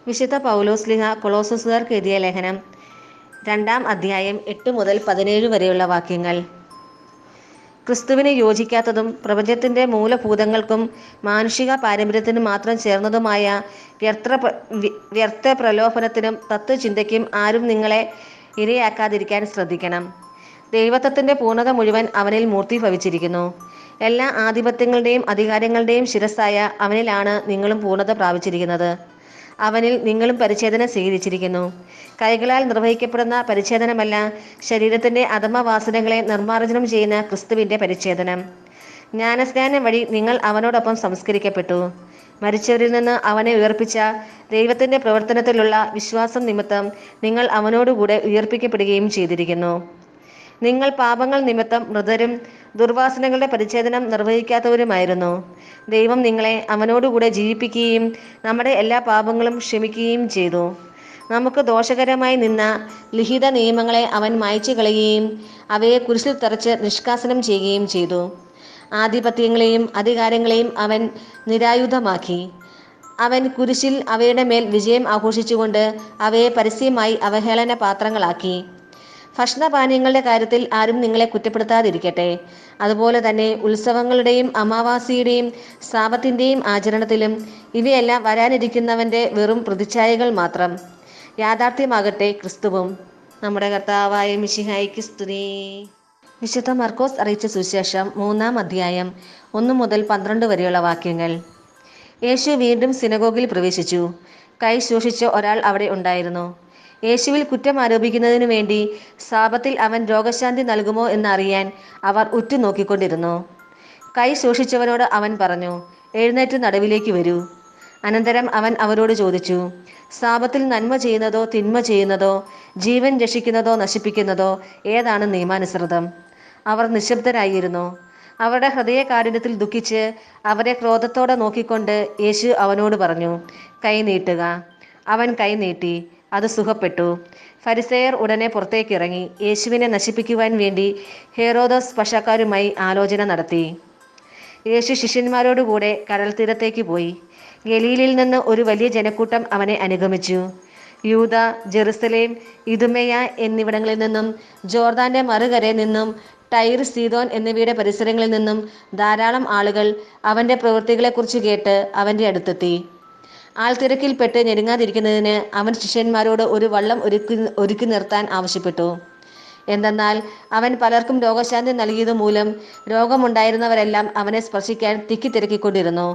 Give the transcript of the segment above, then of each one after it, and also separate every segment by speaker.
Speaker 1: വിശുദ്ധ പൗലോസ്ലിഹ കൊളോസസുകാർക്ക് എഴുതിയ ലേഖനം 2-ാം അധ്യായം 8 മുതൽ 17 വരെയുള്ള വാക്യങ്ങൾ. ക്രിസ്തുവിന് യോജിക്കാത്തതും പ്രപഞ്ചത്തിന്റെ മൂലഭൂതങ്ങൾക്കും മാനുഷിക പാരമ്പര്യത്തിനും മാത്രം ചേർന്നതുമായ വ്യർത്ഥ പ്രലോഭനത്തിനും തത്വചിന്തയ്ക്കും ആരും നിങ്ങളെ ഇരയാക്കാതിരിക്കാൻ ശ്രദ്ധിക്കണം. ദൈവത്വത്തിന്റെ പൂർണ്ണത മുഴുവൻ അവനിൽ മൂർത്തീഭവിച്ചിരിക്കുന്നു. എല്ലാ ആധിപത്യങ്ങളുടെയും അധികാരങ്ങളുടെയും ശിരസ്സായ അവനിലാണ് നിങ്ങളും പൂർണ്ണത പ്രാപിച്ചിരിക്കുന്നത്. അവനിൽ നിങ്ങളും പരിച്ഛേദന സ്വീകരിച്ചിരിക്കുന്നു. കൈകളാൽ നിർവഹിക്കപ്പെടുന്ന പരിച്ഛേദനമല്ല, ശരീരത്തിന്റെ അധമവാസനകളെ നിർമ്മാർജ്ജനം ചെയ്യുന്ന ക്രിസ്തുവിന്റെ പരിച്ഛേദനം. ജ്ഞാനസ്നാനം വഴി നിങ്ങൾ അവനോടൊപ്പം സംസ്കരിക്കപ്പെട്ടു. മരിച്ചവരിൽ നിന്ന് അവനെ ഉയർപ്പിച്ച ദൈവത്തിന്റെ പ്രവർത്തനത്തിലുള്ള വിശ്വാസം നിമിത്തം നിങ്ങൾ അവനോടുകൂടെ ഉയർപ്പിക്കപ്പെടുകയും ചെയ്തിരിക്കുന്നു. നിങ്ങൾ പാപങ്ങൾ നിമിത്തം മൃതരും ദുർവാസനകളുടെ പരിച്ഛേദനം നിർവഹിക്കാത്തവരുമായിരുന്നു. ദൈവം നിങ്ങളെ അവനോടുകൂടെ ജീവിപ്പിക്കുകയും നമ്മുടെ എല്ലാ പാപങ്ങളും ക്ഷമിക്കുകയും ചെയ്തു. നമുക്ക് ദോഷകരമായി നിന്ന ലിഖിത നിയമങ്ങളെ അവൻ മായ്ച്ചു കളയുകയും അവയെ കുരിശിൽ തറച്ച് നിഷ്കാസനം ചെയ്യുകയും ചെയ്തു. ആധിപത്യങ്ങളെയും അധികാരങ്ങളെയും അവൻ നിരായുധമാക്കി. അവൻ കുരിശിൽ അവയുടെ മേൽ വിജയം ആഘോഷിച്ചുകൊണ്ട് അവയെ പരസ്യമായി അവഹേളന പാത്രങ്ങളാക്കി. ഭക്ഷണപാനീയങ്ങളുടെ കാര്യത്തിൽ ആരും നിങ്ങളെ കുറ്റപ്പെടുത്താതിരിക്കട്ടെ. അതുപോലെ തന്നെ ഉത്സവങ്ങളുടെയും അമാവാസിയുടെയും സാപത്തിൻ്റെയും ആചരണത്തിലും ഇവയെല്ലാം വരാനിരിക്കുന്നവൻ്റെ വെറും പ്രതിച്ഛായകൾ മാത്രം. യാഥാർത്ഥ്യമാകട്ടെ ക്രിസ്തുവും. നമ്മുടെ കർത്താവായ മിശിഹായ്ക്ക് സ്തുതി. വിശുദ്ധ മർക്കോസ് അറിയിച്ച സുവിശേഷം 3-ാം അധ്യായം 1 മുതൽ 12 വരെയുള്ള വാക്യങ്ങൾ. യേശു വീണ്ടും സിനഗോഗിൽ പ്രവേശിച്ചു. കൈ ശോഷിച്ച ഒരാൾ അവിടെ ഉണ്ടായിരുന്നു. യേശുവിൽ കുറ്റം ആരോപിക്കുന്നതിനു വേണ്ടി സാപത്തിൽ അവൻ രോഗശാന്തി നൽകുമോ എന്നറിയാൻ അവർ ഉറ്റുനോക്കിക്കൊണ്ടിരുന്നു. കൈ ശോഷിച്ചവനോട് അവൻ പറഞ്ഞു, എഴുന്നേറ്റ് നടുവിലേക്ക് വരൂ. അനന്തരം അവൻ അവരോട് ചോദിച്ചു, സാപത്തിൽ നന്മ ചെയ്യുന്നതോ തിന്മ ചെയ്യുന്നതോ, ജീവൻ രക്ഷിക്കുന്നതോ നശിപ്പിക്കുന്നതോ ഏതാണ് നിയമാനുസൃതം? അവർ നിശബ്ദരായിരുന്നു. അവരുടെ ഹൃദയകാഠിന്യത്തിൽ ദുഃഖിച്ച് അവരെ ക്രോധത്തോടെ നോക്കിക്കൊണ്ട് യേശു അവനോട് പറഞ്ഞു, കൈ നീട്ടുക. അവൻ കൈ നീട്ടി. അത് സുഖപ്പെട്ടു. ഫരിസേയർ ഉടനെ പുറത്തേക്കിറങ്ങി യേശുവിനെ നശിപ്പിക്കുവാൻ വേണ്ടി ഹെരോദോസ് പക്ഷക്കാരുമായി ആലോചന നടത്തി. യേശു ശിഷ്യന്മാരോടുകൂടെ കടൽ തീരത്തേക്ക് പോയി. ഗലീലയിൽ നിന്ന് ഒരു വലിയ ജനക്കൂട്ടം അവനെ അനുഗമിച്ചു. യൂദ, ജെറുസലേം, ഇദുമയ എന്നിവിടങ്ങളിൽ നിന്നും, ജോർദാന്റെ മറുകരയിൽ നിന്നും, ടൈർ, സീദോൻ എന്നിവയുടെ പരിസരങ്ങളിൽ നിന്നും ധാരാളം ആളുകൾ അവന്റെ പ്രവൃത്തികളെക്കുറിച്ച് കേട്ട് അവന്റെ അടുത്തെത്തി. ആൾത്തിരക്കിൽപ്പെട്ട് ഞെരുങ്ങാതിരിക്കുന്നതിന് അവൻ ശിഷ്യന്മാരോട് ഒരു വള്ളം ഒരുക്കി നിർത്താൻ ആവശ്യപ്പെട്ടു. എന്തെന്നാൽ അവൻ പലർക്കും രോഗശാന്തി നൽകിയത് മൂലം രോഗമുണ്ടായിരുന്നവരെല്ലാം അവനെ സ്പർശിക്കാൻ തിക്കിത്തിരക്കിക്കൊണ്ടിരുന്നു.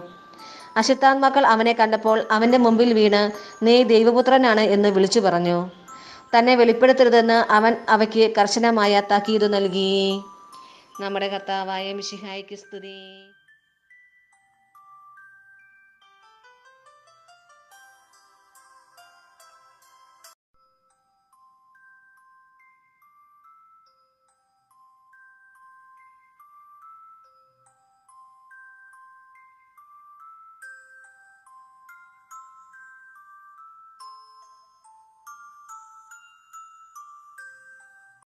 Speaker 1: അശുദ്ധാത്മാക്കൾ അവനെ കണ്ടപ്പോൾ അവന്റെ മുമ്പിൽ വീണ്, നീ ദൈവപുത്രനാണ് എന്ന് വിളിച്ചു പറഞ്ഞു. തന്നെ വെളിപ്പെടുത്തരുതെന്ന് അവൻ അവയ്ക്ക് കർശനമായ താക്കീത് നൽകി. നമ്മുടെ കർത്താവായ മിശിഹായ്ക്ക് സ്തുതി.